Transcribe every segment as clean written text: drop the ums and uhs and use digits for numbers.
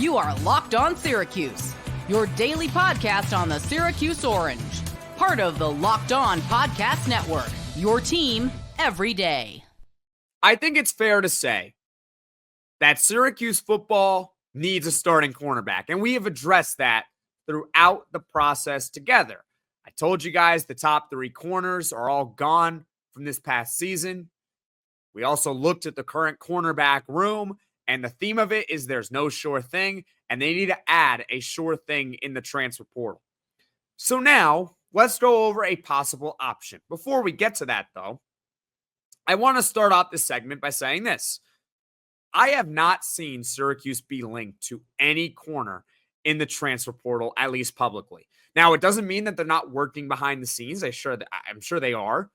You are Locked On Syracuse, your daily podcast on the Syracuse Orange. Part of the Locked On Podcast Network, your team every day. I think it's fair to say that Syracuse football needs a starting cornerback, and we have addressed that throughout the process together. I told you guys the top three corners are all gone from this past season. We also looked at the current cornerback room, and the theme of it is there's no sure thing, and they need to add a sure thing in the transfer portal. So now, let's go over a possible option. Before we get to that, though, I want to start off this segment by saying this. I have not seen Syracuse be linked to any corner in the transfer portal, at least publicly. Now, it doesn't mean that they're not working behind the scenes. I'm sure they are,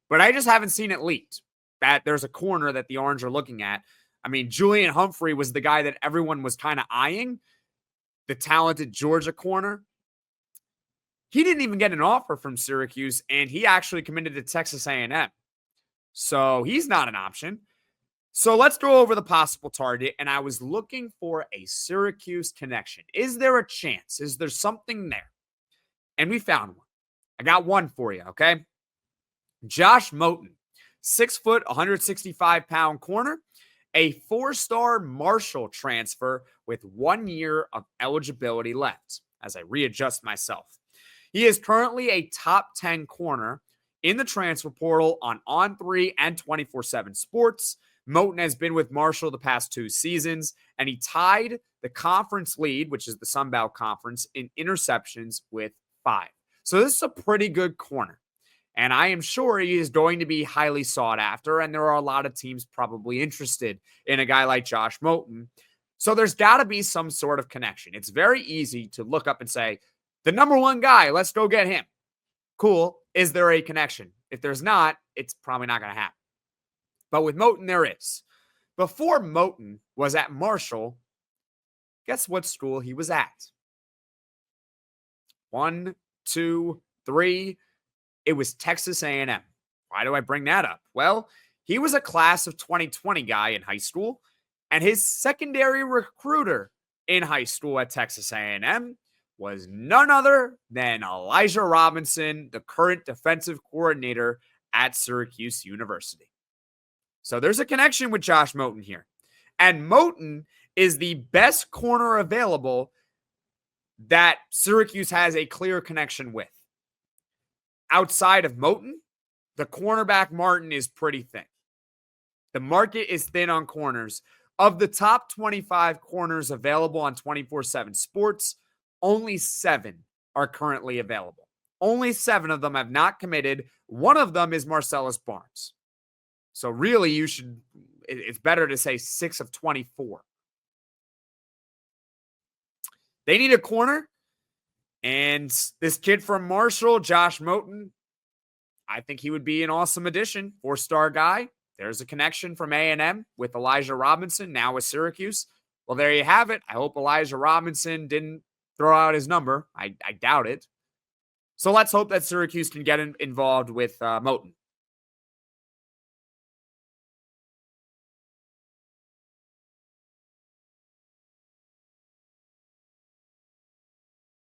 but I just haven't seen it leaked that there's a corner that the Orange are looking at. I mean, Julian Humphrey was the guy that everyone was kind of eyeing, the talented Georgia corner. He didn't even get an offer from Syracuse, and he actually committed to Texas A&M. So he's not an option. So let's go over the possible target, and I was looking for a Syracuse connection. Is there a chance? Is there something there? And we found one. I got one for you, okay? Josh Moten, 6 foot, 165-pound corner, a 4-star Marshall transfer with 1 year of eligibility left, as I readjust myself. He is currently a top 10 corner in the transfer portal on On3 and 24/7 Sports. Moten has been with Marshall the past 2 seasons, and he tied the conference lead, which is the Sun Belt Conference, in interceptions with 5. So this is a pretty good corner. And I am sure he is going to be highly sought after, and there are a lot of teams probably interested in a guy like Josh Moten. So there's got to be some sort of connection. It's very easy to look up and say, the number one guy, let's go get him. Cool. Is there a connection? If there's not, it's probably not going to happen. But with Moten, there is. Before Moten was at Marshall, guess what school he was at? 1, 2, 3. It was Texas A&M. Why do I bring that up? Well, he was a class of 2020 guy in high school, and his secondary recruiter in high school at Texas A&M was none other than Elijah Robinson, the current defensive coordinator at Syracuse University. So there's a connection with Josh Moten here. And Moten is the best corner available that Syracuse has a clear connection with. Outside of Moten, the cornerback Martin is pretty thin. The market is thin on corners. Of the top 25 corners available on 24/7 Sports, only 7 are currently available. Only 7 of them have not committed. One of them is Marcellus Barnes. So really, it's better to say 6 of 24. They need a corner. And this kid from Marshall, Josh Moten, I think he would be an awesome addition. 4-star guy. There's a connection from A&M with Elijah Robinson, now with Syracuse. Well, there you have it. I hope Elijah Robinson didn't throw out his number. I doubt it. So let's hope that Syracuse can get involved with Moten.